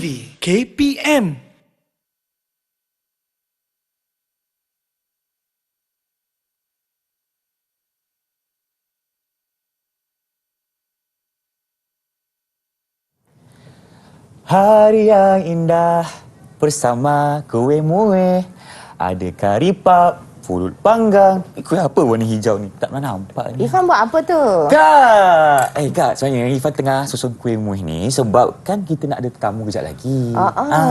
TV KPM. Hari yang indah bersama kuih muih. Ada kari pap, pulut panggang. Kuih apa warna hijau ni? Tak pernah nampak ni. Irfan buat apa tu? Kak! Kak, sebenarnya Irfan tengah susun kuih muih ni sebab kan kita nak ada tetamu kejap lagi.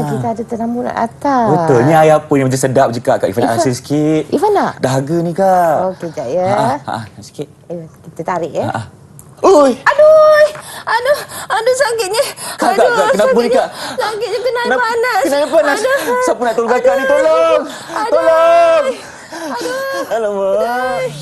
Kita ada tetamu nak datang. Betul, ni air apa yang macam sedap je Kak. Kak Irfan nak rasa sikit. Irfan nak? Dahaga ni Kak. Okey, sekejap ya. Sikit. Kita tarik ya. Ui! Aduh sakitnya. Kak, kenapa ni Kak? Sakitnya kena air panas. Kena air panas? Siapa nak tolong Kakak ni? Tolong! Tolong! Alamak.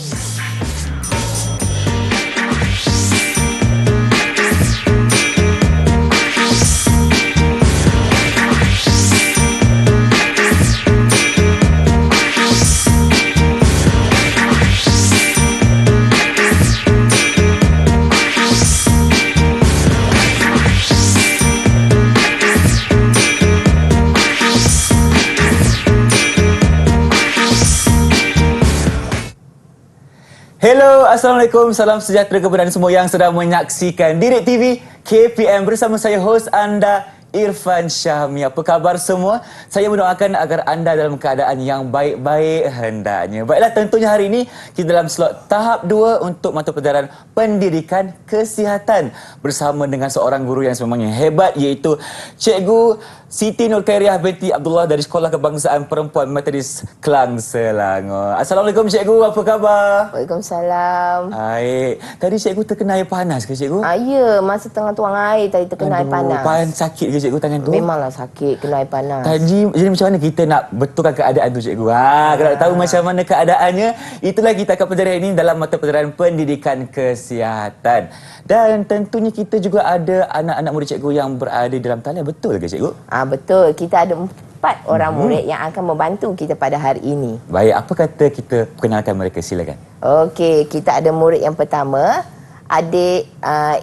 Hello, Assalamualaikum. Salam sejahtera kepada anda semua yang sedang menyaksikan Direct TV KPM bersama saya, hos anda, Irfan Syahmi. Apa khabar semua? Saya mendoakan agar anda dalam keadaan yang baik-baik hendaknya. Baiklah, tentunya hari ini kita dalam slot tahap 2 untuk mata pelajaran pendidikan kesihatan bersama dengan seorang guru yang sememangnya hebat, iaitu Cikgu Siti Nur Khairiah binti Abdullah dari Sekolah Kebangsaan Perempuan Metodis Kelang, Selangor. Assalamualaikum Cikgu, apa khabar? Waalaikumsalam. Baik. Tadi Cikgu terkena air panas ke Cikgu? Ya, masa tengah tuang air tadi terkena air panas. Sakit ke Cikgu tangan tu? Memanglah sakit, kena air panas. Jadi macam mana kita nak betulkan keadaan tu Cikgu? Kalau nak tahu macam mana keadaannya, itulah kita akan pelajari ini dalam mata pelajaran pendidikan kesihatan. Dan tentunya kita juga ada anak-anak murid Cikgu yang berada dalam talian. Betul ke Cikgu? Betul. Kita ada 4 orang murid yang akan membantu kita pada hari ini. Baik, apa kata kita perkenalkan mereka? Silakan. Okey, kita ada murid yang pertama, adik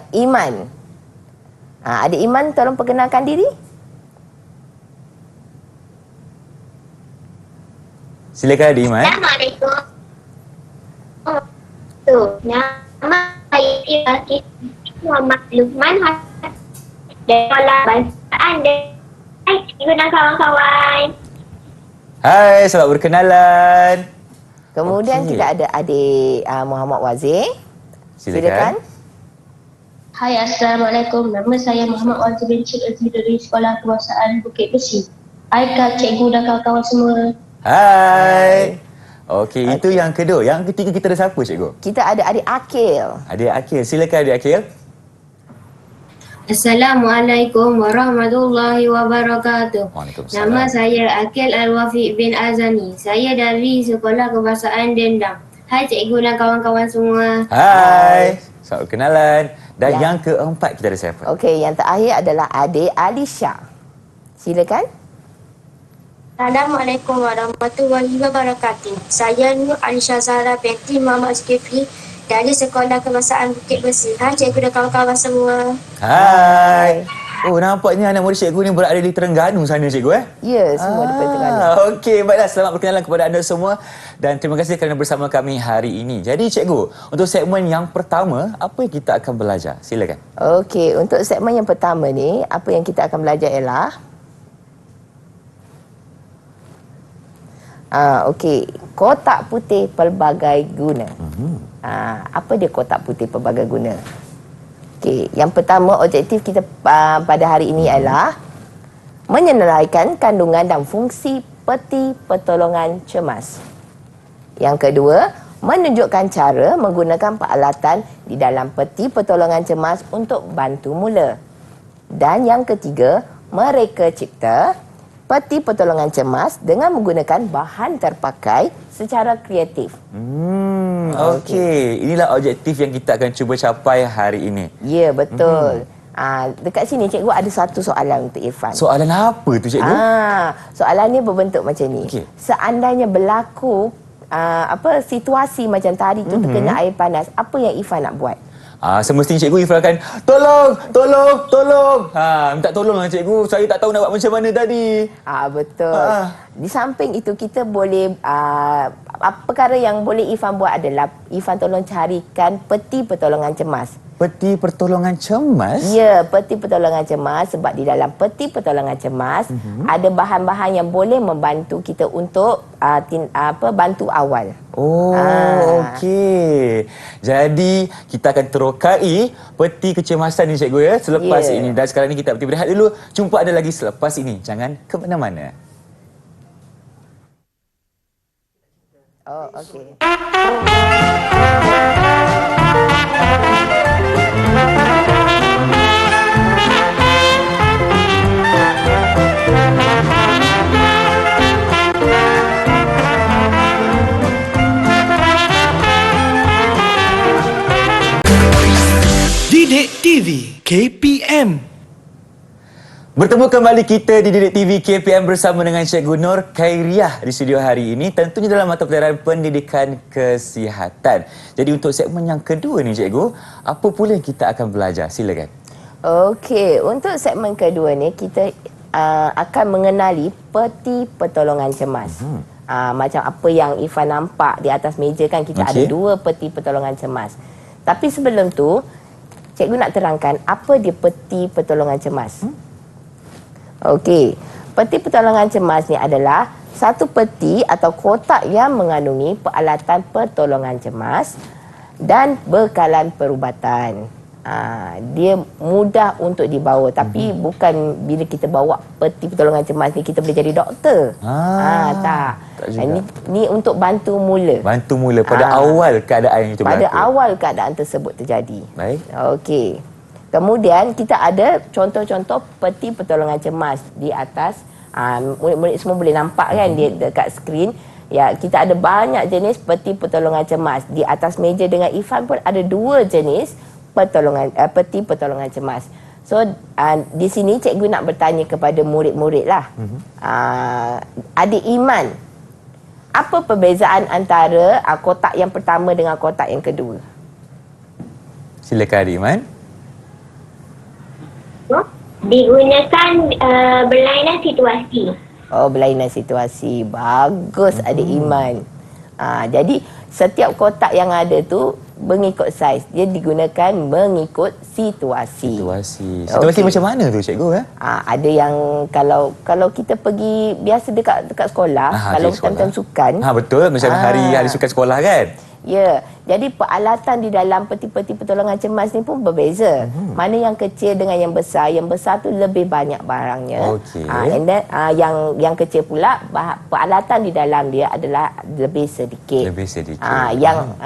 Iman. Adik Iman, tolong perkenalkan diri. Silakan Adik Iman. Assalamualaikum. Nama saya Muhammad Luqman dari Sekolah Kebangsaan dan cikgu dan kawan-kawan. Hai, selamat berkenalan. Kemudian kita ada adik Muhammad Wazir. Silakan. Hai, Assalamualaikum. Nama saya Muhammad Wazir bin Cik Aziz dari Sekolah Kebangsaan Bukit Besi. Hai Kak, cikgu dan kawan-kawan semua. Hai. Okey, itu yang kedua. Yang ketiga kita ada siapa Cikgu? Kita ada adik Akil. Adik Akil. Silakan Adik Akil. Assalamualaikum warahmatullahi wabarakatuh. Waalaikumsalam. Nama saya Akil Al-Wafiq bin Azani. Saya dari Sekolah Kebangsaan Dendang. Hai cikgu dan kawan-kawan semua. Hai. Selamat berkenalan. Dan yang keempat kita ada siapa? Okey, yang terakhir adalah adik Alisha. Silakan. Assalamualaikum warahmatullahi wabarakatuh. Saya Nur Alisha Zahra binti Muhammad Zulkifli dari Sekolah Kebangsaan Bukit Besi. Hai cikgu dan kawan-kawan semua. Hai. Oh, nampaknya anak murid Cikgu ni berada di Terengganu sana Cikgu Ya, semua di Terengganu. Okey, baiklah, selamat berkenalan kepada anda semua dan terima kasih kerana bersama kami hari ini. Jadi Cikgu, untuk segmen yang pertama, apa yang kita akan belajar? Silakan. Okey, untuk segmen yang pertama ni, apa yang kita akan belajar ialah kotak putih pelbagai guna. Apa dia kotak putih pelbagai guna? Okey, yang pertama objektif kita pada hari ini ialah menyelesaikan kandungan dan fungsi peti pertolongan cemas. Yang kedua, menunjukkan cara menggunakan peralatan di dalam peti pertolongan cemas untuk bantu mula. Dan yang ketiga, mereka cipta peti pertolongan cemas dengan menggunakan bahan terpakai secara kreatif. Okey, inilah objektif yang kita akan cuba capai hari ini. Ya, betul. Dekat sini cikgu ada satu soalan untuk Irfan. Soalan apa tu Cikgu? Soalannya berbentuk macam ni. Okey. Seandainya berlaku situasi macam tadi tu terkena air panas, apa yang Irfan nak buat? semestinya cikgu Irfan akan tolong. Minta tolong lah cikgu. Saya tak tahu nak buat macam mana tadi. Betul. Di samping itu kita boleh perkara yang boleh Irfan buat adalah Irfan tolong carikan peti pertolongan cemas. Peti pertolongan cemas? Ya, peti pertolongan cemas sebab di dalam peti pertolongan cemas ada bahan-bahan yang boleh membantu kita untuk bantu awal. Okey. Jadi kita akan terokai peti kecemasan ni cikgu ya selepas ini. Dan sekarang ni kita pergi berehat dulu. Jumpa anda lagi selepas ini. Jangan ke mana-mana. Okey. Didik TV KPM. Bertemu kembali kita di Didik TV KPM bersama dengan Cikgu Nur Khairiah di studio hari ini. Tentunya dalam mata pelajaran pendidikan kesihatan. Jadi untuk segmen yang kedua ni cikgu, apa pula yang kita akan belajar? Silakan. Okey, untuk segmen kedua ni kita akan mengenali peti pertolongan cemas. Macam apa yang Irfan nampak di atas meja kan, kita ada 2 peti pertolongan cemas. Tapi sebelum tu, cikgu nak terangkan apa dia peti pertolongan cemas. Okey, peti pertolongan cemas ni adalah satu peti atau kotak yang mengandungi peralatan pertolongan cemas dan bekalan perubatan. Dia mudah untuk dibawa, tapi bukan bila kita bawa peti pertolongan cemas ni kita boleh jadi doktor. Tak juga. Ni untuk bantu mula. Bantu mula pada awal keadaan itu berlaku. Pada awal keadaan tersebut terjadi. Baik. Okey. Kemudian kita ada contoh-contoh peti pertolongan cemas di atas. Murid-murid semua boleh nampak kan dia dekat skrin. Ya, kita ada banyak jenis peti pertolongan cemas. Di atas meja dengan Irfan pun ada 2 jenis peti pertolongan cemas. So di sini cikgu nak bertanya kepada murid-murid lah. Adik Iman, apa perbezaan antara kotak yang pertama dengan kotak yang kedua? Silakan Adik Iman. Digunakan berlainan situasi. Berlainan situasi. Bagus Adik Iman. Jadi setiap kotak yang ada tu mengikut saiz. Dia digunakan mengikut situasi. Situasi macam mana tu cikgu? Ada yang kalau kita pergi biasa dekat sekolah, kalau time-time sukan. Betul, macam hari sukan sekolah kan? Ya, jadi peralatan di dalam peti-peti pertolongan cemas ni pun berbeza. Mana yang kecil dengan yang besar tu lebih banyak barangnya. And then yang kecil pula peralatan di dalam dia adalah lebih sedikit.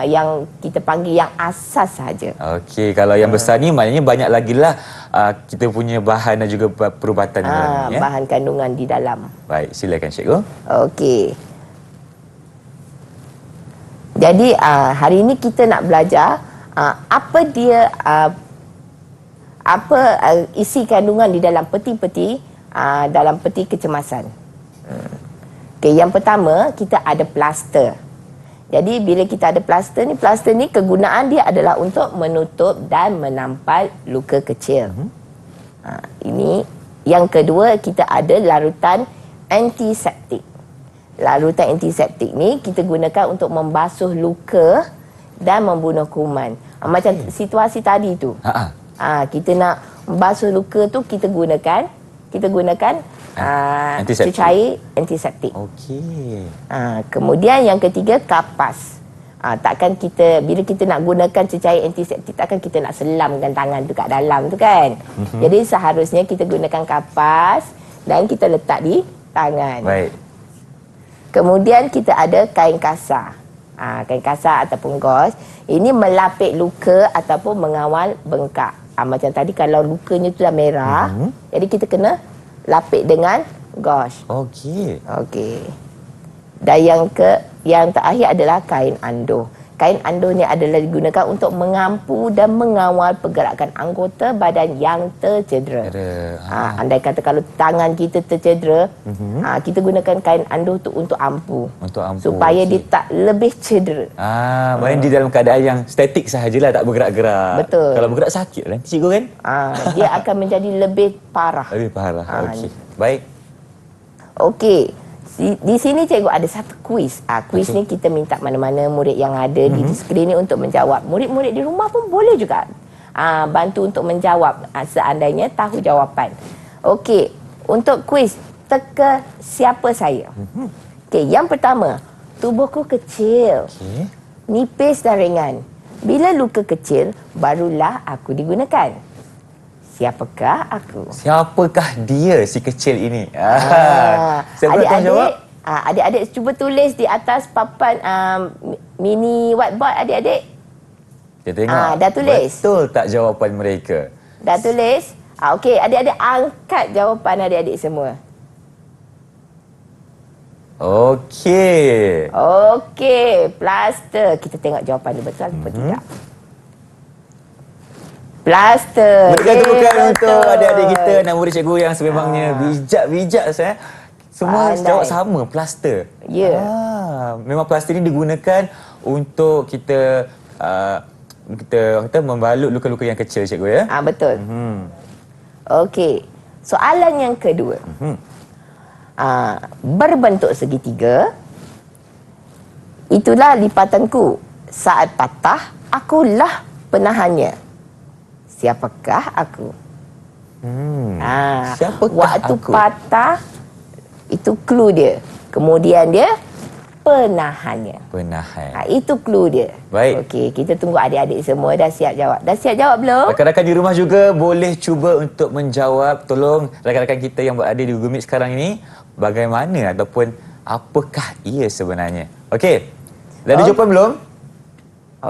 Yang kita panggil yang asas saja. Okey, kalau yang besar ni maknanya banyak lagi lah kita punya bahan dan juga perubatan di dalam ni, bahan kandungan di dalam. Baik, silakan cikgu. Okey. Jadi hari ini kita nak belajar apa dia isi kandungan di dalam peti-peti dalam peti kecemasan. Okey, yang pertama kita ada plaster. Jadi bila kita ada plaster ni kegunaan dia adalah untuk menutup dan menampal luka kecil. Ini yang kedua, kita ada larutan antiseptik. Larutan antiseptik ni kita gunakan untuk membasuh luka dan membunuh kuman. Macam situasi tadi tu. Kita nak membasuh luka tu kita gunakan cecair antiseptik. Okey. Kemudian yang ketiga, kapas. Takkan bila kita nak gunakan cecair antiseptik, takkan kita nak selamkan tangan tu kat dalam tu kan. Jadi seharusnya kita gunakan kapas dan kita letak di tangan. Baik. Kemudian kita ada kain kasar. Kain kasar ataupun gauze. Ini melapik luka ataupun mengawal bengkak. Macam tadi kalau lukanya tu dah merah, jadi kita kena lapik dengan gauze. Okey. Dan yang terakhir adalah kain anduh. kain ando ni adalah digunakan untuk mengampu dan mengawal pergerakan anggota badan yang tercedera. Andai kata kalau tangan kita tercedera, kita gunakan kain ando tu untuk ampu. Supaya dia tak lebih cedera. Main di dalam keadaan yang statik sahajalah, tak bergerak-gerak. Betul. Kalau bergerak sakit lah cikgu kan? Dia akan menjadi lebih parah. Lebih parah. Okey. Baik. Okey. Di sini cikgu ada satu kuis. Kuis ni kita minta mana-mana murid yang ada di skrin ni untuk menjawab. Murid-murid di rumah pun boleh juga bantu untuk menjawab seandainya tahu jawapan. Okey, untuk kuis teka siapa saya. Okey, yang pertama, tubuhku kecil. Nipis dan ringan. Bila luka kecil, barulah aku digunakan. Siapakah aku? Siapakah dia si kecil ini? Siapa yang jawab? Adik-adik cuba tulis di atas papan mini whiteboard adik-adik. Kita tengok. Dah tulis? Betul tak jawapan mereka? Dah tulis? Okey, adik-adik angkat jawapan adik-adik semua. Okey. Okey, plaster. Kita tengok jawapan dia betul atau tidak. Plaster. Berikan tepukan untuk adik-adik kita dan murid cikgu yang sememangnya bijak-bijak saya. Semua jawab sama, plaster. Ya. Memang plaster ini digunakan untuk kita kita membalut luka-luka yang kecil cikgu ya. Betul. Okey. Soalan yang kedua. Berbentuk segitiga. Itulah lipatanku. Saat patah, akulah penahannya. Siapakah aku? Siapakah waktu aku? patah, itu clue dia. Kemudian dia penahannya. Penahan. Itu clue dia. Baik. Okey, kita tunggu adik-adik semua dah siap jawab. Dah siap jawab belum? Rakan-rakan di rumah juga boleh cuba untuk menjawab. Tolong rakan-rakan kita yang berada di Google Meet sekarang ini, bagaimana ataupun apakah ia sebenarnya? Okey. Dah ada jawapan belum?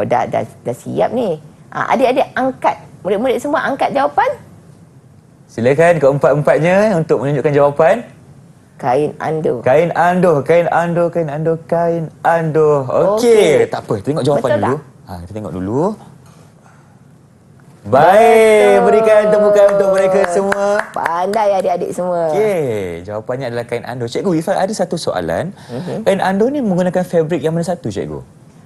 Dah siap ni. Adik-adik angkat. Murid-murid semua angkat jawapan. Silakan keempat-empatnya untuk menunjukkan jawapan. Kain ando. Kain ando. Okey. Tak apa, tengok jawapan Betul dulu. Kita tengok dulu. Baik, berikan tepukan untuk mereka semua. Pandai adik-adik semua. Okey, jawapannya adalah kain ando. Cikgu Ifan, ada satu soalan. Kain ando ni menggunakan fabrik yang mana satu, cikgu?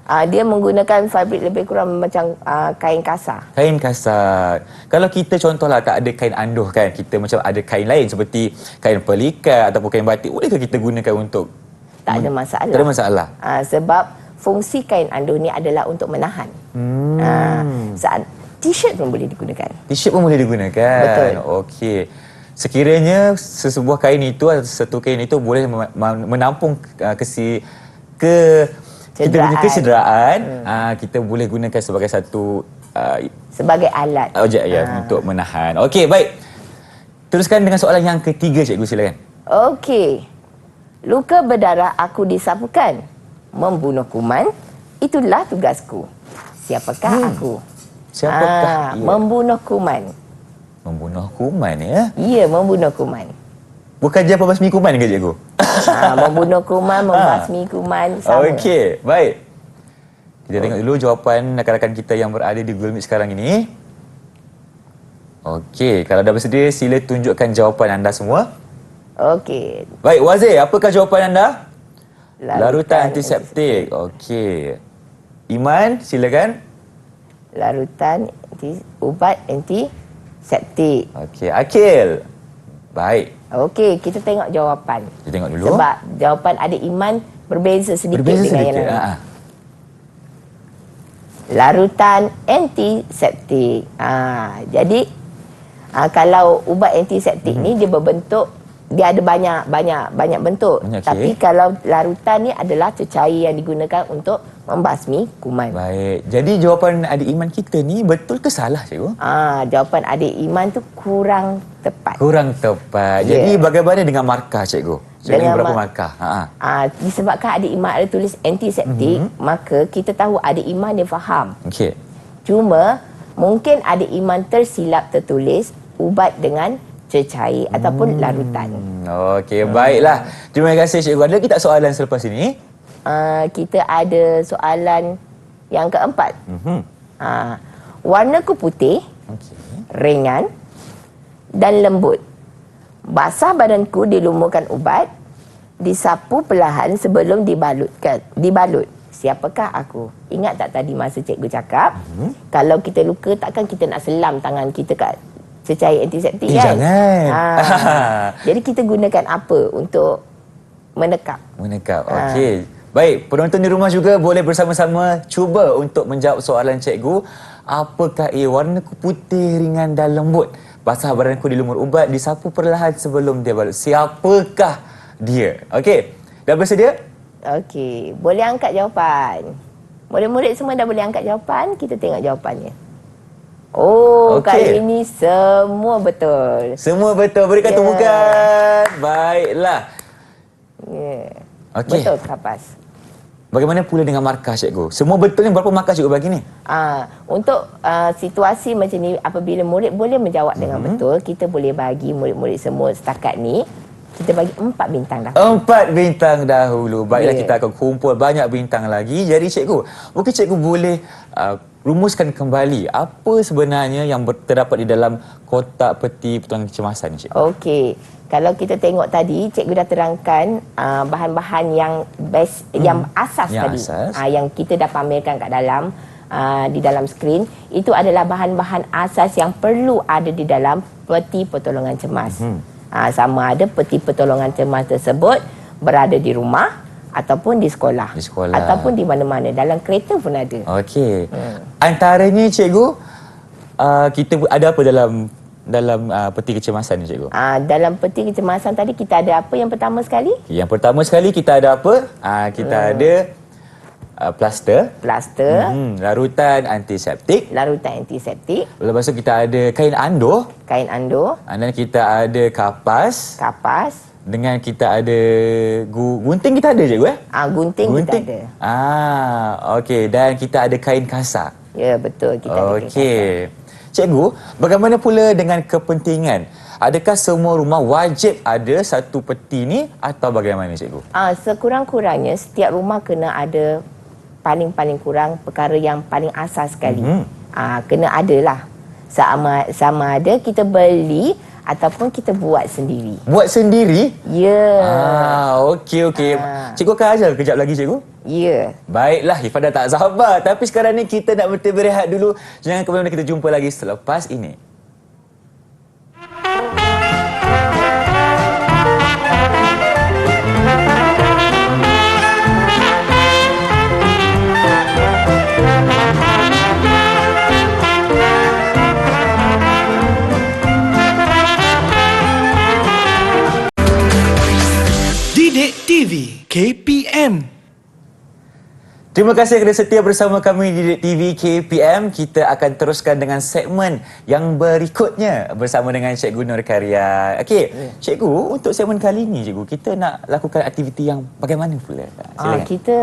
Dia menggunakan fabrik lebih kurang macam kain kasar. Kain kasar. Kalau kita contohlah tak ada kain andoh kan, kita macam ada kain lain seperti kain pelikat ataupun kain batik, bolehkah kita gunakan untuk? Tak ada masalah. Tak ada masalah. Sebab fungsi kain andoh ni adalah untuk menahan. Saat t-shirt pun boleh digunakan. T-shirt pun boleh digunakan. Betul. Okey. Sekiranya sesebuah kain itu atau satu kain itu boleh menampung kita punya kecederaan, kita boleh gunakan sebagai satu sebagai alat objek untuk menahan. Okey, baik. Teruskan dengan soalan yang ketiga, cikgu, silakan. Okey. Luka berdarah aku disapukan. Membunuh kuman, itulah tugasku. Siapakah aku? Siapakah ia? Membunuh kuman. Membunuh kuman ya? Ya, membunuh kuman. Bukan dia pembasmi kuman ke, cikgu? Membunuh kuman, membasmi kuman, sama. Okey, baik. Kita tengok dulu jawapan rakan-rakan kita yang berada di Google Meet sekarang ini. Okey, kalau dah bersedia, sila tunjukkan jawapan anda semua. Okey. Baik, Wazir, apakah jawapan anda? Larutan antiseptik. Okey. Iman, silakan. Larutan ubat antiseptik. Okey, Akil. Baik. Okey, kita tengok jawapan. Kita tengok dulu. Sebab jawapan adik Iman berbeza sedikit dengan yang lain. Larutan antiseptik. Jadi kalau ubat antiseptik ni dia berbentuk, dia ada banyak bentuk. Tapi kalau larutan ni adalah cecair yang digunakan untuk membasmi kuman. Baik. Jadi jawapan adik Iman kita ni betul ke salah, cikgu? Jawapan adik Iman tu kurang tepat. Kurang tepat. Jadi bagaimana dengan markah, cikgu? Dengan berapa markah? Disebabkan adik Iman ada tulis antiseptik, maka kita tahu adik Iman dia faham. Okey. Cuma mungkin adik Iman tersilap tertulis ubat dengan cecair ataupun larutan. Okey, baiklah. Terima kasih, cikgu. Ada kita soalan selepas ini? Kita ada soalan Yang keempat, warnaku putih, ringan dan lembut. Basah badanku dilumurkan ubat, disapu perlahan sebelum dibalut. Siapakah aku? Ingat tak tadi masa cikgu cakap, kalau kita luka takkan kita nak selam tangan kita kat secair antiseptik kan? Jangan. Jadi kita gunakan apa untuk menekap? Okey. Baik, penonton di rumah juga boleh bersama-sama cuba untuk menjawab soalan cikgu. Apakah warna putih, ringan dan lembut? Basah badanku dilumur ubat, disapu perlahan sebelum dia balut. Siapakah dia? Okey. Dah bersedia? Okey, boleh angkat jawapan. Murid-murid semua dah boleh angkat jawapan, kita tengok jawapannya. Oh, Okey. kali ini semua betul. Semua betul. Berikan tepukan. Baiklah. Okey. Betul Kapas. Bagaimana pula dengan markah cikgu? Semua betul ni, berapa markah cikgu bagi ni? Untuk situasi macam ni, apabila murid boleh menjawab dengan betul, kita boleh bagi murid-murid semua setakat ni, kita bagi 4 bintang dah. 4 bintang dahulu. Baiklah, Ya. kita akan kumpul banyak bintang lagi. Jadi cikgu, mungkin cikgu boleh rumuskan kembali apa sebenarnya yang terdapat di dalam kotak peti pertolongan kecemasan ni, cikgu? Okey. Kalau kita tengok tadi, cikgu dah terangkan bahan-bahan yang best, yang asas Yang tadi. asas. Yang kita dah pamerkan kat dalam, di dalam skrin. Itu adalah bahan-bahan asas yang perlu ada di dalam peti pertolongan cemas. Sama ada peti pertolongan cemas tersebut berada di rumah ataupun di sekolah. Di sekolah. Ataupun di mana-mana. Dalam kereta pun ada. Okey. Antaranya cikgu, kita ada apa dalam peti kecemasan ni, cikgu? Dalam peti kecemasan tadi kita ada apa yang pertama sekali? Yang pertama sekali kita ada apa? Kita ada plaster, Plaster, larutan antiseptik. larutan antiseptik, Lepas tu kita ada kain andoh, kain andoh, dan kita ada kapas, kapas, dengan kita ada gunting kita ada, cikgu gunting kita ada. Okey, dan kita ada kain kasar. Ya, betul, kita ada kain kasar. Okey. Cikgu, bagaimana pula dengan kepentingan? Adakah semua rumah wajib ada satu peti ni atau bagaimana, cikgu? Sekurang-kurangnya setiap rumah kena ada paling-paling kurang perkara yang paling asas sekali. Kena adalah. Sama ada kita beli ataupun kita buat sendiri. Buat sendiri? Ya. Okey. Cikgu akan ajar kejap lagi, cikgu? Ya. Baiklah, Ifan dah tak sabar. Tapi sekarang ni kita nak berehat dulu. Jangan ke mana-mana, kita jumpa lagi selepas ini. Didik TV KPM. Terima kasih kerana setia bersama kami di Didik TV KPM. Kita akan teruskan dengan segmen yang berikutnya bersama dengan Cikgu Nur Karya. Okey, Cikgu, untuk segmen kali ini, Cikgu, kita nak lakukan aktiviti yang bagaimana pula? Silakan. Kita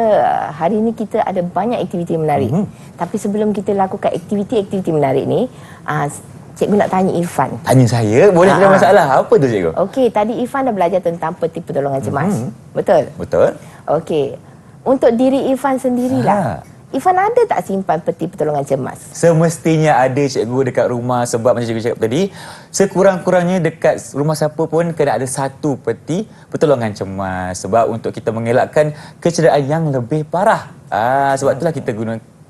hari ini kita ada banyak aktiviti menarik. Tapi sebelum kita lakukan aktiviti-aktiviti menarik ni, Cikgu nak tanya Irfan. Tanya saya? Boleh, tidak masalah. Apa tu, Cikgu? Okey, tadi Irfan dah belajar tentang peti pertolongan cemas. Betul? Betul. Okey. Untuk diri Irfan sendirilah. Irfan ada tak simpan peti pertolongan cemas? Semestinya ada, cikgu, dekat rumah. Sebab macam cikgu cakap tadi, sekurang-kurangnya dekat rumah siapa pun kena ada satu peti pertolongan cemas. Sebab untuk kita mengelakkan kecederaan yang lebih parah. Sebab itulah kita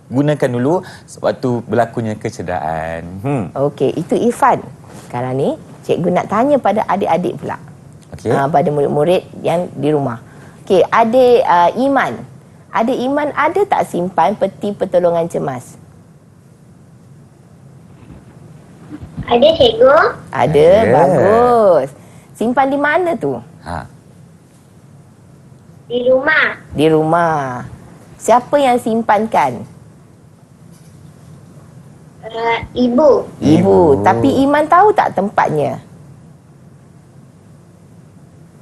gunakan dulu waktu berlakunya kecederaan. Okey, itu Irfan. Sekarang ni, cikgu nak tanya pada adik-adik pula. Okey. Pada murid-murid yang di rumah. Okey, adik Iman. Adik Iman ada tak simpan peti pertolongan cemas? Ada, cikgu. Ada, bagus. Simpan di mana tu? Di rumah. Di rumah. Siapa yang simpankan? Ibu. Ibu. Tapi Iman tahu tak tempatnya?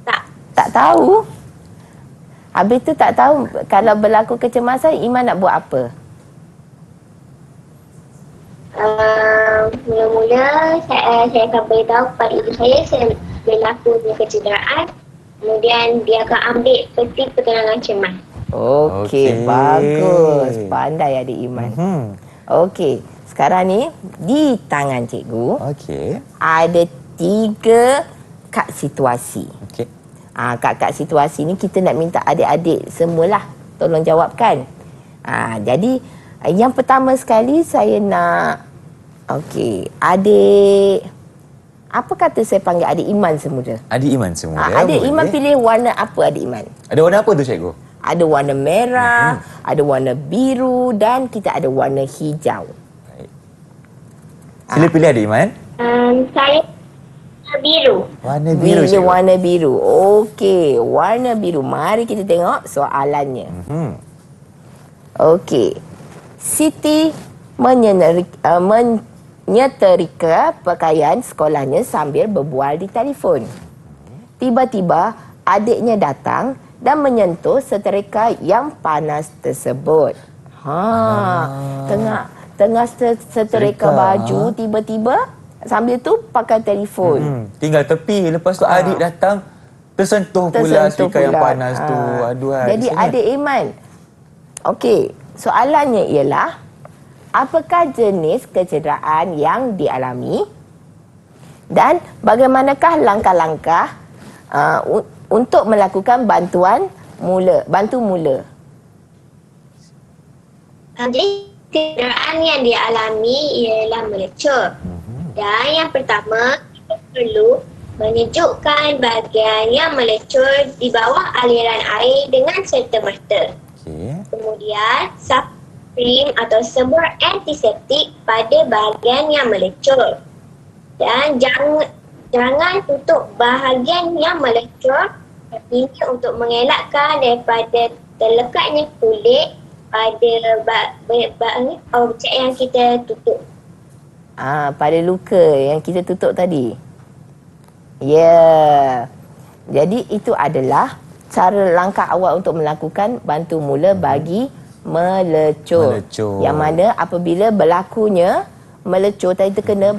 Tak. Tak tahu. Habis tu tak tahu kalau berlaku kecemasan, Iman nak buat apa? Mula-mula saya akan beritahu kepada ibu saya berlakunya kecederaan. Kemudian dia akan ambil peti pertolongan cemas. Okey, bagus. Pandai adik Iman. Okey, sekarang ni di tangan cikgu Okey. ada 3 kad situasi. Okey. Kad-kad situasi ni kita nak minta adik-adik semualah tolong jawabkan. Jadi yang pertama sekali saya nak adik, apa kata saya panggil adik Iman semula? Adik Iman semua. Adik Iman pilih warna apa adik Iman? Ada warna apa tu cikgu? Ada warna merah, ada warna biru dan kita ada warna hijau. Baik. Sila pilih adik Iman. Saya biru. Warna biru Pilih cikgu. warna biru. Okey, warna biru. Mari kita tengok soalannya. Okey. Siti menyetrika pakaian sekolahnya sambil berbual di telefon. Tiba-tiba adiknya datang dan menyentuh setrika yang panas tersebut. Tengah setrika baju tiba-tiba sambil tu pakai telefon. Tinggal tepi. Lepas tu adik datang tersentuh pula setrika yang panas tu. Aduhai. Jadi adik Iman. Okey, soalannya ialah apakah jenis kecederaan yang dialami dan bagaimanakah langkah-langkah untuk melakukan bantu mula. Jadi kecederaan yang dialami ialah melecur. Dan yang pertama, kita perlu menyejukkan bahagian yang melecur di bawah aliran air dengan serta-merta. Okey. Kemudian, sapu krim atau semur antiseptik pada bahagian yang melecur. Dan jangan tutup bahagian yang melecur. Ini untuk mengelakkan daripada terlekatnya kulit pada objek yang kita tutup. Pada luka yang kita tutup tadi. Ya. Jadi itu adalah cara langkah awal untuk melakukan bantu mula bagi melecur. Yang mana apabila berlakunya melecur tadi terkena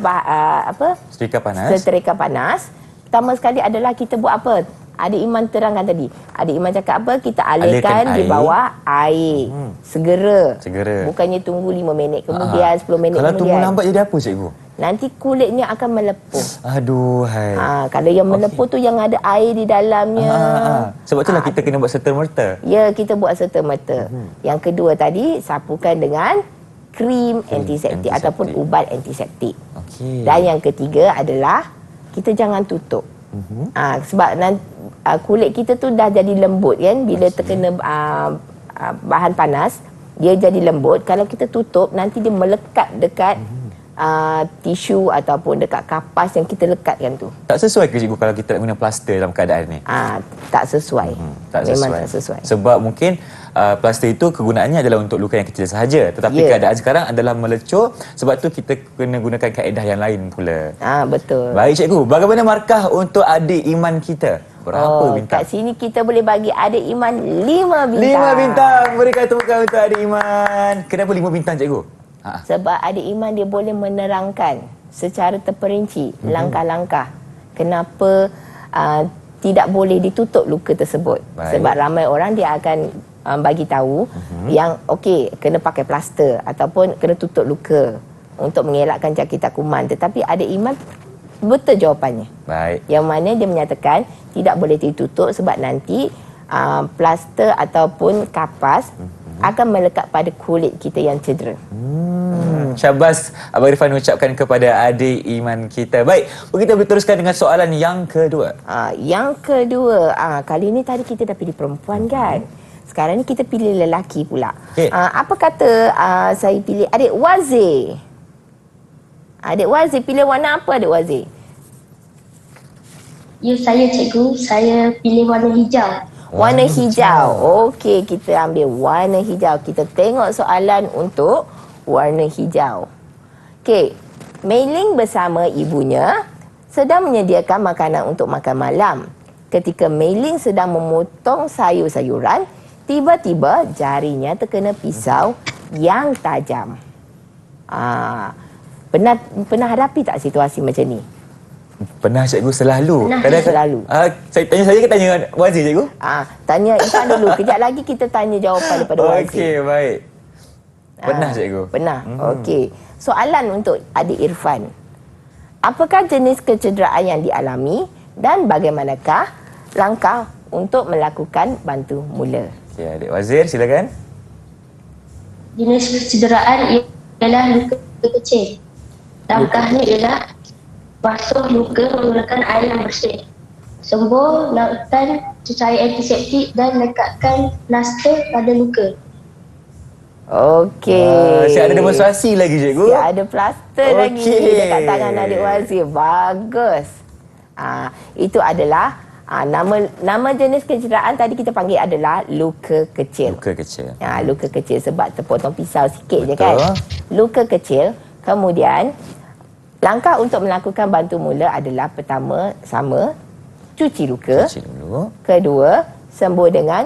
setrika panas. Pertama sekali adalah kita buat apa? Adik Iman terangkan tadi. Adik Iman cakap apa? Kita alirkan di bawah air. Segera. Bukannya tunggu 5 minit kemudian, 10 minit Kalau kemudian. tunggu lambat jadi apa cikgu? Nanti kulitnya akan melepuh. Aduhai. Kalau yang melepuh tu yang ada air di dalamnya. Sebab itulah kita kena buat serta-merta. Ya, kita buat serta-merta. Yang kedua tadi, sapukan dengan krim antiseptik ataupun ubat antiseptik. Okey. Dan yang ketiga adalah kita jangan tutup. Sebab kulit kita tu dah jadi lembut kan bila terkena bahan panas, dia jadi lembut. Kalau kita tutup nanti dia melekat dekat tisu ataupun dekat kapas yang kita lekatkan tu. Tak sesuai ke cikgu kalau kita nak guna plaster dalam keadaan ni? Tak sesuai. Memang tak sesuai. Sebab mungkin plaster itu kegunaannya adalah untuk luka yang kecil sahaja. Tetapi keadaan sekarang adalah melecur. Sebab tu kita kena gunakan kaedah yang lain pula. Betul. Baik cikgu, bagaimana markah untuk adik Iman kita? Berapa bintang? Kat sini kita boleh bagi adik Iman 5 bintang. 5 bintang. Berikan tepukan untuk adik Iman. Kenapa 5 bintang cikgu? Sebab adik Iman dia boleh menerangkan secara terperinci langkah-langkah kenapa tidak boleh ditutup luka tersebut. Baik. Sebab ramai orang dia akan bagi tahu yang okey kena pakai plaster ataupun kena tutup luka untuk mengelakkan jangkitan kuman. Tetapi adik Iman betul jawapannya. Baik. Yang mana dia menyatakan tidak boleh ditutup sebab nanti plaster ataupun kapas akan melekat pada kulit kita yang cedera. Syabas Abang Irfan ucapkan kepada adik Iman kita. Baik, kita boleh teruskan dengan soalan yang kedua. Yang kedua, kali ni tadi kita dah pilih perempuan kan? Sekarang ni kita pilih lelaki pula. Okay. Apa kata saya pilih adik Wazir? Adik Wazir pilih warna apa adik Wazir? Ya, saya cikgu. Saya pilih warna hijau. Warna hijau. Okey, kita ambil warna hijau. Kita tengok soalan untuk warna hijau. Okey, Mei Ling bersama ibunya sedang menyediakan makanan untuk makan malam. Ketika Mei Ling sedang memotong sayur-sayuran, tiba-tiba jarinya terkena pisau yang tajam. Pernah hadapi tak situasi macam ni? Pernah cikgu selalu. Pernah, selalu. Saya tanya saya ke tanya Wazir cikgu? Tanya Irfan dulu. Kejap lagi kita tanya jawapan daripada Wazir. Okey, baik. Pernah cikgu? Pernah. Okey. Soalan untuk adik Irfan. Apakah jenis kecederaan yang dialami dan bagaimanakah langkah untuk melakukan bantu mula? Okey, adik Wazir silakan. Jenis kecederaan ialah luka kecil. Langkahnya ialah basuh luka menggunakan air yang bersih. Sembuh, lakukan cecair antiseptik dan lekatkan plaster pada luka. Okey. Siap ada demonstrasi lagi cikgu? Siap ada plaster lagi dekat tangan adik Wazir. Bagus. Itu adalah nama jenis kecederaan tadi kita panggil adalah luka kecil. Luka kecil. Luka kecil sebab terpotong pisau sikit je Betul. kan. Luka kecil. Kemudian langkah untuk melakukan bantu mula adalah pertama sama cuci luka. Cuci dulu. Kedua sembuh dengan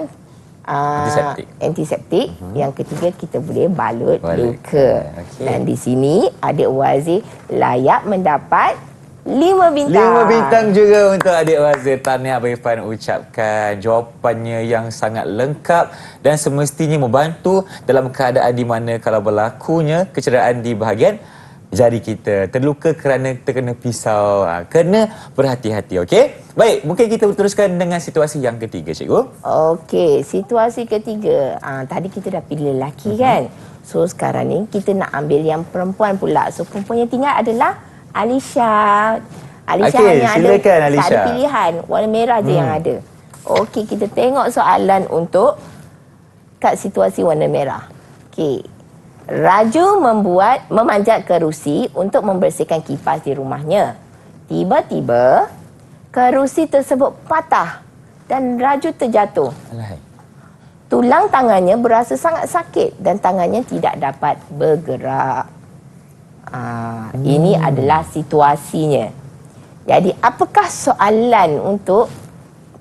Antiseptik. Yang ketiga kita boleh balut Luka. luka. Okey. Dan di sini adik Wazir layak mendapat 5 bintang. 5 bintang juga untuk adik Wazir. Tahniah Abang Irfan ucapkan jawapannya yang sangat lengkap dan semestinya membantu dalam keadaan di mana kalau berlakunya kecederaan di bahagian jari kita. Terluka kerana terkena pisau. Kena berhati-hati, okey? Baik, mungkin kita teruskan dengan situasi yang ketiga, cikgu. Okey, situasi ketiga. Tadi kita dah pilih lelaki kan? So sekarang ni kita nak ambil yang perempuan pula. So perempuan yang tinggal adalah Alisha. Alisha Okey, hanya silakan, tak ada Alisha. pilihan. Warna merah je yang ada. Okey, kita tengok soalan untuk kat situasi warna merah. Okey. Raju memanjat kerusi untuk membersihkan kipas di rumahnya. Tiba-tiba, kerusi tersebut patah dan Raju terjatuh. Alahai. Tulang tangannya berasa sangat sakit dan tangannya tidak dapat bergerak. Ini adalah situasinya. Jadi, apakah soalan untuk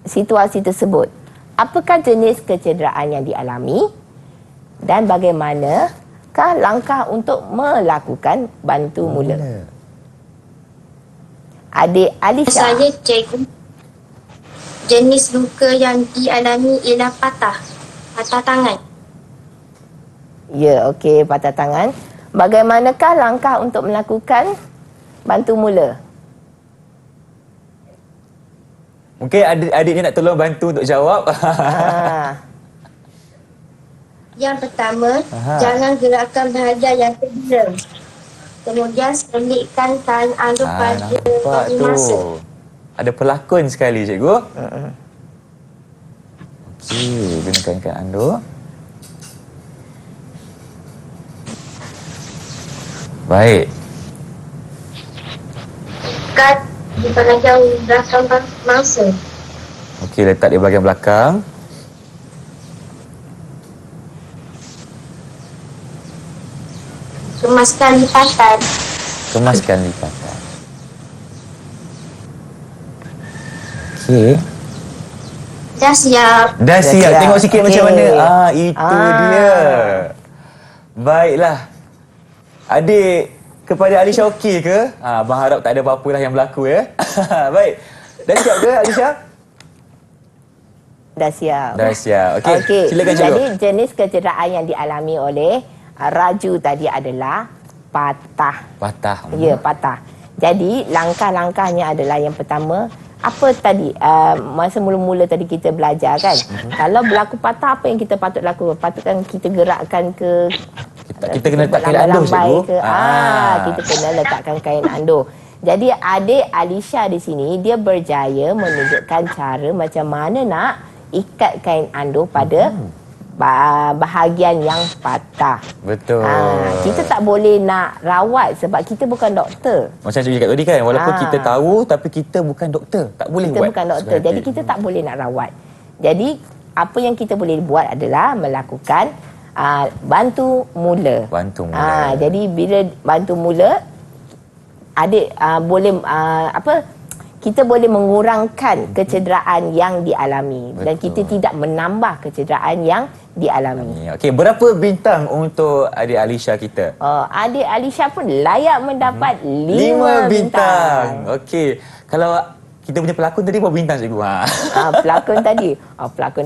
situasi tersebut? Apakah jenis kecederaan yang dialami dan bagaimanakah langkah untuk melakukan bantu mula? Adik Alisha. Saya cikgu, jenis luka yang dialami ialah patah tangan. Ya, okey, patah tangan. Bagaimanakah langkah untuk melakukan bantu mula? Mungkin adik ni nak tolong bantu untuk jawab. Yang pertama, jangan gerakkan bahagian yang cedera. Kemudian selitkan kain anduk pada Nampak bagi masa. tu. Ada pelakon sekali, cikgu. Okey, gunakan kain anduk. Baik. Kat di bahagian belakang mangsa. Okey, letak di bahagian belakang. Kemaskan lipatan. Kemaskan lipatan. Okey. Dah siap. Dah siap. siap. Tengok sikit Okey. macam mana. Itu dia. Baiklah. Adik, kepada Alisha okey ke? Abang harap tak ada apa-apa lah yang berlaku ya. Baik. Dah siap ke Alisha? Dah siap. Dah siap. Okey. Silakan cikgu. Jadi jenis kecederaan yang dialami oleh Raju tadi adalah patah. Patah. Ya, patah. Jadi langkah-langkahnya adalah yang pertama, apa tadi masa mula-mula tadi kita belajar kan, kalau berlaku patah apa yang kita patut lakukan? Patutkan kita gerakkan ke Kita kena letak kain anduk, cikgu. ke kita kena letakkan kain anduk. Jadi adik Alisha di sini dia berjaya menunjukkan cara macam mana nak ikat kain anduk pada bahagian yang patah. Betul. Kita tak boleh nak rawat sebab kita bukan doktor. Macam cikgu cakap tadi kan, walaupun kita tahu tapi kita bukan doktor. Tak boleh Kita buat. bukan doktor. Jadi kita tak boleh nak rawat. Jadi apa yang kita boleh buat adalah melakukan bantu mula. Bantu mula. Jadi bila bantu mula, adik boleh kita boleh mengurangkan kecederaan yang dialami dan kita tidak menambah kecederaan yang dialami. Okey, berapa bintang untuk adik Alisha kita? Adik Alisha pun layak mendapat 5 5 bintang. Okey, kalau kita punya pelakon tadi berapa bintang cikgu? Pelakon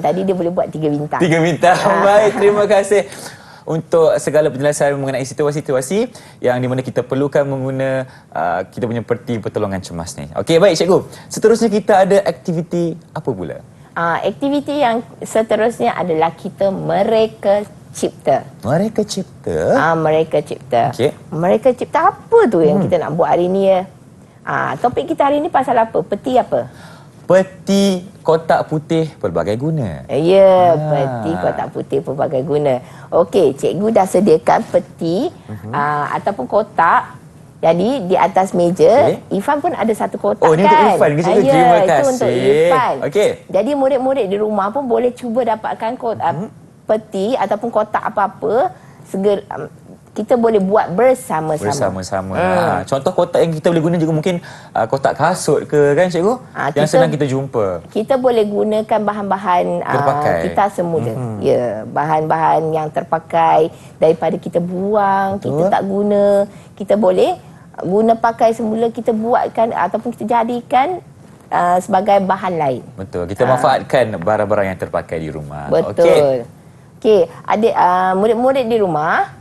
tadi dia boleh buat 3 bintang. 3 bintang. Baik, terima kasih untuk segala penjelasan mengenai situasi-situasi yang di mana kita perlukan mengguna kita punya peti pertolongan cemas ni. Okey, baik cikgu. Seterusnya kita ada aktiviti apa pula? Aktiviti yang seterusnya adalah kita mereka cipta. Mereka cipta? Mereka cipta. Okey. Mereka cipta apa tu yang kita nak buat hari ni ya? Topik kita hari ni pasal apa? Peti apa? Peti kotak putih pelbagai guna. Ya, peti kotak putih pelbagai guna. Okey, cikgu dah sediakan peti ataupun kotak. Jadi di atas meja, Irfan pun ada satu kotak Oh, ini kan? untuk Irfan ke cikgu? Ya, Terima itu kasih. untuk Irfan. Okey. Jadi murid-murid di rumah pun boleh cuba dapatkan peti ataupun kotak apa-apa. Kita boleh buat bersama-sama. Contoh kotak yang kita boleh guna juga mungkin kotak kasut ke kan cikgu? Yang senang kita jumpa. Kita boleh gunakan bahan-bahan kita semula. Ya, bahan-bahan yang terpakai daripada kita buang, kita tak guna, kita boleh guna pakai semula, kita buatkan ataupun kita jadikan sebagai bahan lain. Betul. Kita manfaatkan barang-barang yang terpakai di rumah. Betul. Okey, adik murid-murid di rumah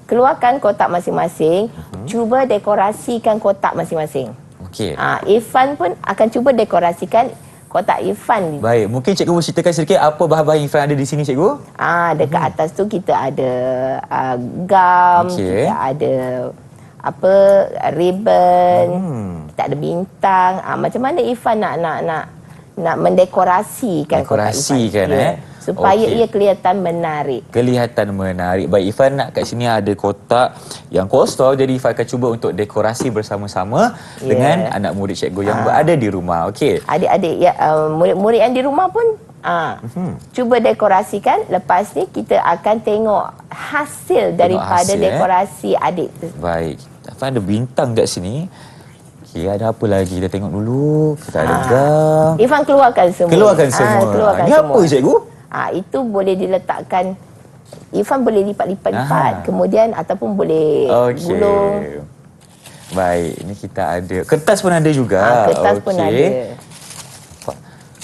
keluarkan kotak masing-masing, cuba dekorasikan kotak masing-masing. Okey. Irfan pun akan cuba dekorasikan kotak Irfan. Baik, mungkin cikgu boleh ceritakan sedikit apa bahan-bahan yang Irfan ada di sini cikgu? Dekat atas tu kita ada gam, kita ada ribbon, kita ada bintang. Macam mana Irfan nak mendekorasikan kotak Irfan? Supaya ia kelihatan menarik. Kelihatan menarik. Baik, Irfan nak kat sini ada kotak yang kosong. Jadi Irfan akan cuba untuk dekorasi bersama-sama dengan anak murid cikgu yang berada di rumah. Okey. Adik-adik, murid-murid yang di rumah pun cuba dekorasikan. Lepas ni kita akan tengok hasil daripada dekorasi adik. Baik. Irfan ada bintang kat sini. Okey, ada apa lagi? Kita tengok dulu. Kita ada gam. Irfan keluarkan semua. Keluarkan semua. Ini apa cikgu? Itu boleh diletakkan. Irfan boleh lipat-lipat. Kemudian ataupun boleh gulung. Baik, ini kita ada. Kertas pun ada juga. Kertas pun ada.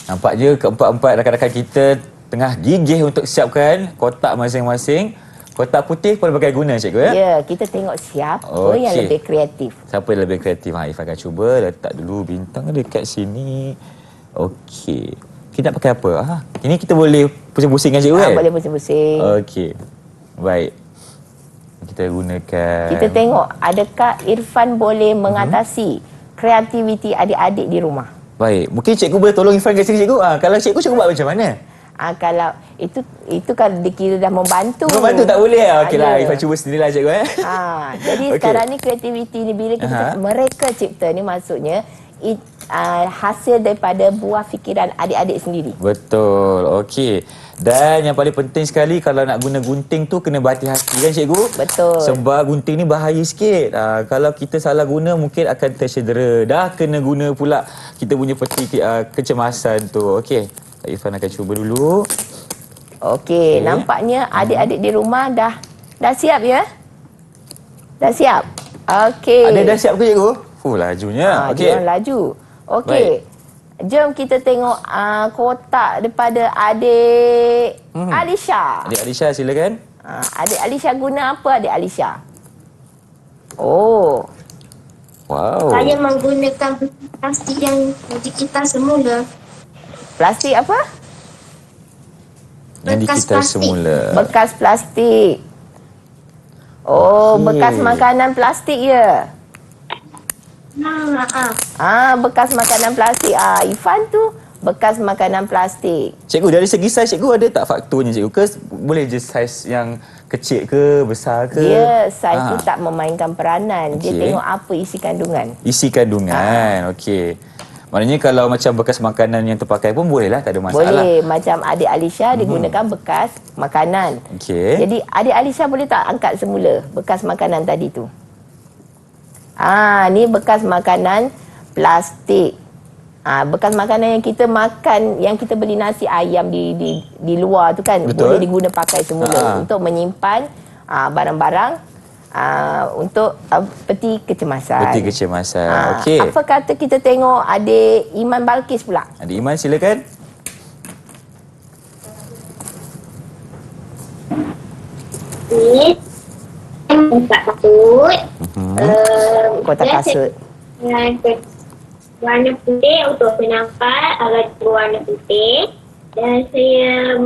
Nampak je keempat-empat rakan-rakan kita tengah gigih untuk siapkan kotak masing-masing. Kotak putih pelbagai guna cikgu ya? Ya, kita tengok siapa yang lebih kreatif. Siapa yang lebih kreatif? Irfan akan cuba letak dulu bintang dekat sini. Okey. Kita nak pakai apa? Ini kita boleh pusing-pusingkan cikgu kan? Boleh pusing-pusing. Okey. Baik. Kita gunakan. Kita tengok adakah Irfan boleh mengatasi kreativiti adik-adik di rumah. Baik. Mungkin cikgu boleh tolong Irfan kat sini cikgu. Kalau cikgu buat macam mana? Kalau itu kan dikira dah membantu. Membantu tak boleh? Okeylah, Irfan cuba sendirilah cikgu Jadi sekarang ni kreativiti ni bila kita mereka cipta ni maksudnya hasil daripada buah fikiran adik-adik sendiri. Betul. Okey. Dan yang paling penting sekali kalau nak guna gunting tu kena berhati-hati kan cikgu? Betul. Sebab gunting ni bahaya sikit. Kalau kita salah guna mungkin akan tercedera. Dah kena guna pula kita punya peti kecemasan tu. Okey. Irfan akan cuba dulu. Okey, nampaknya adik-adik di rumah dah siap ya? Dah siap? Okey. Ada dah siap ke cikgu? Lajunya. Okey. Dia laju. Okey. Jom kita tengok kotak daripada adik Alisha. Adik Alisha silakan. Adik Alisha guna apa adik Alisha? Oh. Wow. Saya menggunakan plastik yang kita semula. Plastik apa? Yang Bekas kita plastik. semula. Bekas plastik. Oh, bekas makanan plastik ya? Bekas makanan plastik. Irfan tu bekas makanan plastik. Cikgu, dari segi saiz cikgu ada tak faktornya cikgu? Ke boleh je saiz yang kecil ke, besar ke? Dia saiz tu tak memainkan peranan. Dia Okey. tengok apa isi kandungan. Isi kandungan. Okey. Maknanya kalau macam bekas makanan yang terpakai pun bolehlah, tak ada masalah. Boleh. Macam adik Alisha digunakan bekas makanan. Okey. Jadi adik Alisha boleh tak angkat semula bekas makanan tadi tu? Ni bekas makanan plastik. Bekas makanan yang kita makan, yang kita beli nasi ayam di luar tu kan, Betul. boleh diguna pakai semula untuk menyimpan barang-barang untuk peti kecemasan. Peti kecemasan. Okey. Apa kata kita tengok adik Iman Balkis pula? Adik Iman silakan. Ni kotak kasut. Kotak dan kasut. Dengan warna putih untuk penampak agak berwarna putih. Dan saya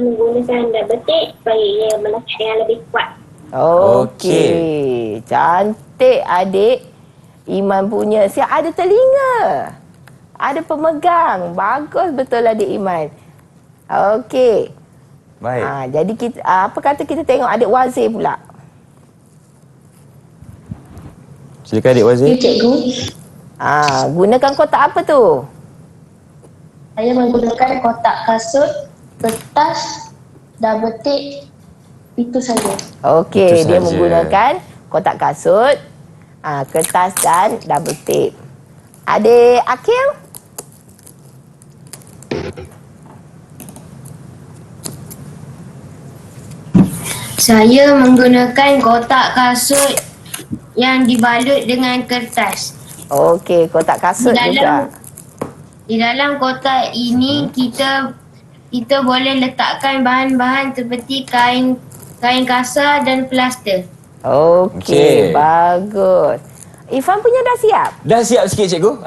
menggunakan double tape supaya ia melekat dengan lebih kuat. Okey. Cantik adik Iman punya. Siap ada telinga. Ada pemegang. Bagus betul adik Iman. Okey. Baik. Jadi kita apa kata kita tengok adik Wazir pula. Silakan adik Wazir. Ya, cikgu. Gunakan kotak apa tu? Saya menggunakan kotak kasut, kertas, double tape. Itu saja. Okey, Itu dia saja. menggunakan kotak kasut, kertas dan double tape. Adik Akil? Saya menggunakan kotak kasut yang dibalut dengan kertas. Okey, kotak kasut juga. Di dalam kotak ini kita boleh letakkan bahan-bahan seperti kain kasar dan plaster. Okey, Okey. bagus. Irfan punya dah siap? Dah siap sikit cikgu.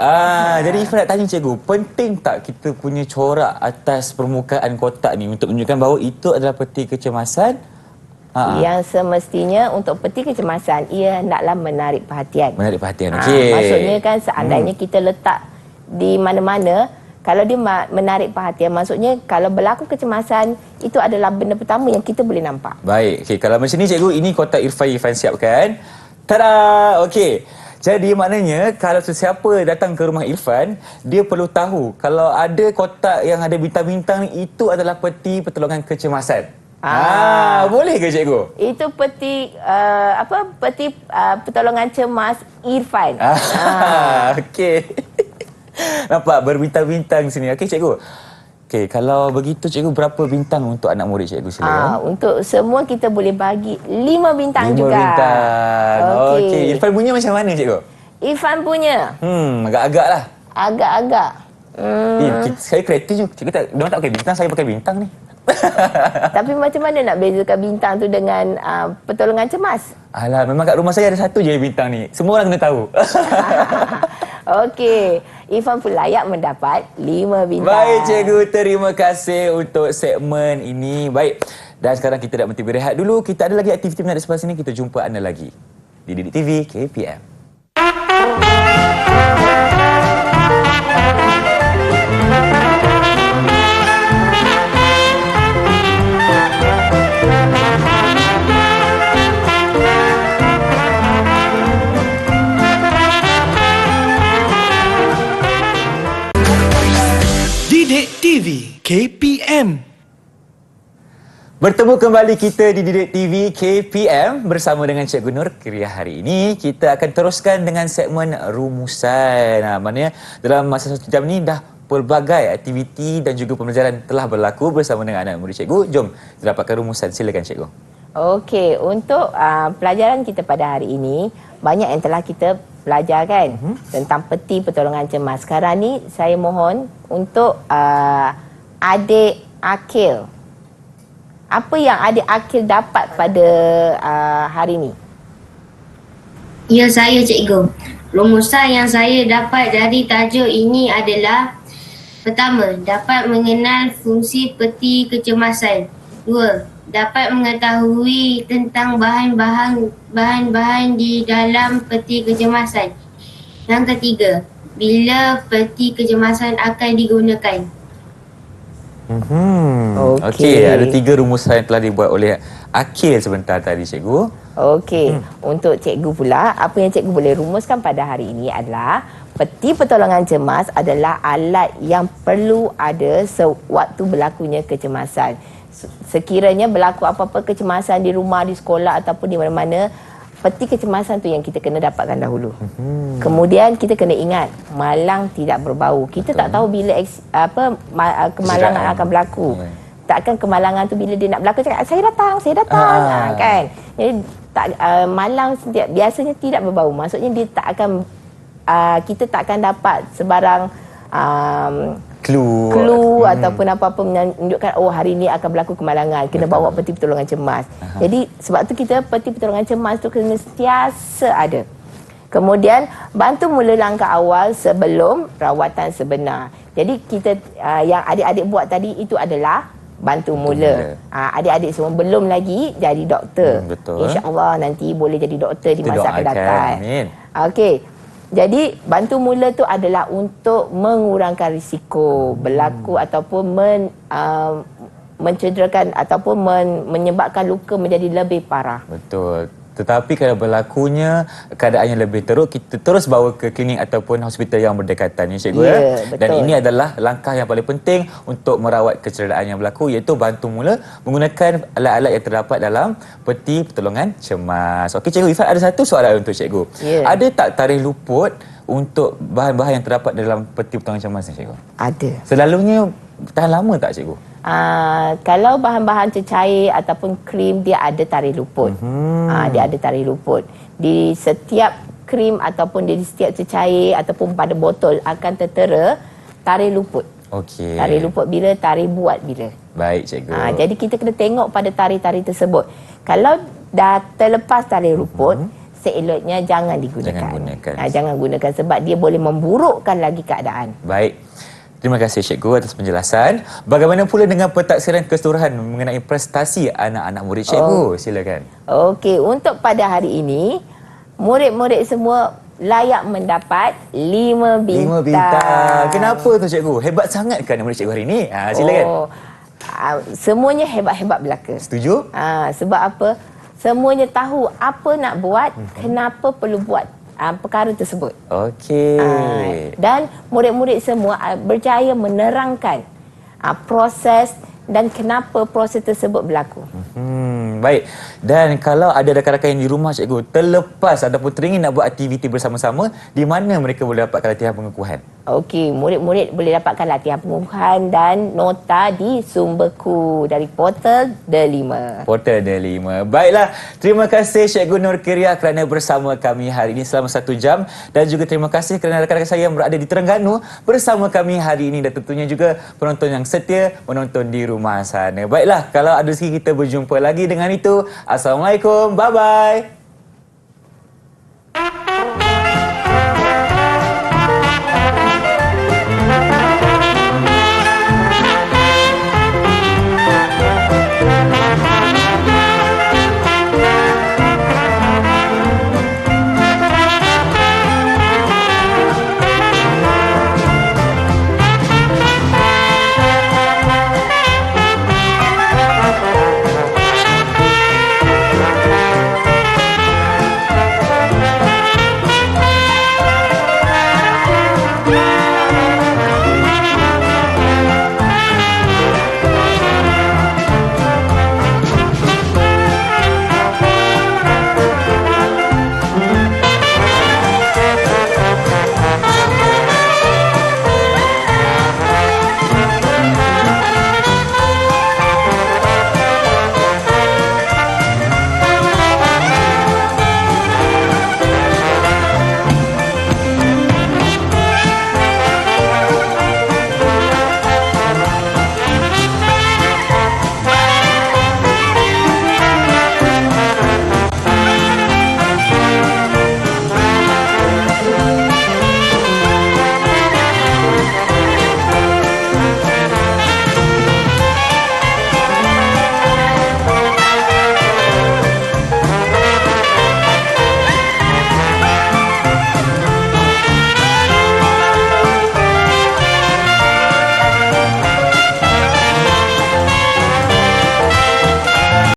Jadi Irfan nak tanya cikgu, penting tak kita punya corak atas permukaan kotak ni untuk menunjukkan bahawa itu adalah peti kecemasan? Yang semestinya untuk peti kecemasan, ia hendaklah menarik perhatian. Menarik perhatian. Okey. Maksudnya kan seandainya kita letak di mana-mana, kalau dia menarik perhatian, maksudnya kalau berlaku kecemasan, itu adalah benda pertama yang kita boleh nampak. Baik. Okey, kalau macam ni cikgu, ini kotak Irfan siapkan. Tada! Okey. Jadi maknanya kalau sesiapa datang ke rumah Irfan, dia perlu tahu kalau ada kotak yang ada bintang-bintang ni, itu adalah peti pertolongan kecemasan. Boleh ke cikgu? Itu peti peti pertolongan cemas Irfan. Okey. Nampak berbintang-bintang sini. Okey cikgu. Okey, kalau begitu cikgu, berapa bintang untuk anak murid cikgu silakan? Untuk semua kita boleh bagi 5 bintang 5 juga. bintang. Okey. Irfan punya macam mana cikgu? Irfan punya Agak-agak lah. agak-agak. Saya kreatif je. Cikgu tak, diorang tak pakai bintang, saya pakai bintang ni. Tapi macam mana nak bezakan bintang tu dengan pertolongan cemas? Alah, memang kat rumah saya ada satu je bintang ni. Semua orang kena tahu. Okey, Irfan pun layak mendapat 5 bintang. Baik cikgu, terima kasih untuk segmen ini. Baik, dan sekarang kita nak berhenti berehat dulu. Kita ada lagi aktiviti menarik sebelah sini. Kita jumpa anda lagi di Didik TV KPM. Didik TV KPM. Bertemu kembali kita di Didik TV KPM bersama dengan Cikgu Nur Kriah. Hari ini kita akan teruskan dengan segmen rumusan. Maknanya dalam masa 1 jam ni dah pelbagai aktiviti dan juga pembelajaran telah berlaku bersama dengan anak murid cikgu. Jom kita dapatkan rumusan. Silakan cikgu. Okey, untuk pelajaran kita pada hari ini, banyak yang telah kita belajarkan tentang peti pertolongan cemas. Sekarang ni saya mohon untuk adik Akil. Apa yang adik Akil dapat pada hari ini? Ya, saya cikgu. Rumusan yang saya dapat dari tajuk ini adalah: pertama, dapat mengenal fungsi peti kecemasan. 2, dapat mengetahui tentang bahan-bahan di dalam peti kecemasan. Yang ketiga, bila peti kecemasan akan digunakan. Okey, ada 3 rumusan yang telah dibuat oleh Akil sebentar tadi cikgu. Okey, untuk cikgu pula, apa yang cikgu boleh rumuskan pada hari ini adalah peti pertolongan cemas adalah alat yang perlu ada sewaktu berlakunya kecemasan. Sekiranya berlaku apa-apa kecemasan di rumah, di sekolah ataupun di mana-mana, peti kecemasan tu yang kita kena dapatkan dahulu. Kemudian kita kena ingat malang tidak berbau. Kita tak tahu bila kemalangan akan berlaku. Takkan kemalangan tu bila dia nak berlaku cakap saya datang kan. Jadi malang biasanya tidak berbau. Maksudnya dia tak akan kita tak akan dapat sebarang clue ataupun apa-apa menunjukkan hari ini akan berlaku kemalangan, kena bawa peti pertolongan cemas. Jadi sebab tu kita peti pertolongan cemas tu kena sentiasa ada. Kemudian bantu mula langkah awal sebelum rawatan sebenar. Jadi kita yang adik-adik buat tadi itu adalah bantu mula. Adik-adik semua belum lagi jadi doktor. InsyaAllah nanti boleh jadi doktor di masa akan datang. Okey. Jadi bantu mula tu adalah untuk mengurangkan risiko berlaku ataupun mencederakan ataupun menyebabkan luka menjadi lebih parah. Betul. Tetapi kalau berlakunya keadaan yang lebih teruk, kita terus bawa ke klinik ataupun hospital yang berdekatan, ya cikgu. Betul. Dan ini adalah langkah yang paling penting untuk merawat kecederaan yang berlaku, iaitu bantu mula menggunakan alat-alat yang terdapat dalam peti pertolongan cemas. Okey cikgu, Ifat ada satu soalan untuk cikgu. Ada tak tarikh luput untuk bahan-bahan yang terdapat dalam peti pertolongan cemas ni cikgu? Ada. Selalunya tahan lama tak cikgu? Kalau bahan-bahan cecair ataupun krim dia ada tarikh luput. Dia ada tarikh luput. Di setiap krim ataupun di setiap cecair ataupun pada botol akan tertera tarikh luput. Okey. Tarikh luput bila, tarikh buat bila. Baik cikgu. Jadi kita kena tengok pada tarikh-tarikh tersebut. Kalau dah terlepas tarikh luput, seeloknya jangan digunakan. Jangan gunakan sebab dia boleh memburukkan lagi keadaan. Baik. Terima kasih cikgu atas penjelasan. Bagaimana pula dengan pentaksiran keseluruhan mengenai prestasi anak-anak murid cikgu? Silakan. Okey, untuk pada hari ini, murid-murid semua layak mendapat 5 bintang. 5 bintang. Kenapa tu cikgu? Hebat sangat kan murid cikgu hari ini? Silakan. Semuanya hebat-hebat belaka. Setuju? Sebab apa? Semuanya tahu apa nak buat, kenapa perlu buat perkara tersebut. Okey. Dan murid-murid semua berjaya menerangkan proses dan kenapa proses tersebut berlaku. Baik. Dan kalau ada rakan-rakan yang di rumah cikgu terlepas ataupun teringin nak buat aktiviti bersama-sama, di mana mereka boleh dapatkan latihan pengukuhan? Okey, murid-murid boleh dapatkan latihan pengukuhan dan nota di sumberku dari portal Delima. Portal Delima. Baiklah, terima kasih Cikgu Nur Kiria kerana bersama kami hari ini selama 1 jam, dan juga terima kasih kerana rakan-rakan saya yang berada di Terengganu bersama kami hari ini, dan tentunya juga penonton yang setia menonton di rumah sana. Baiklah, kalau ada rezeki kita berjumpa lagi. Dengan itu, Assalamualaikum. Bye-bye.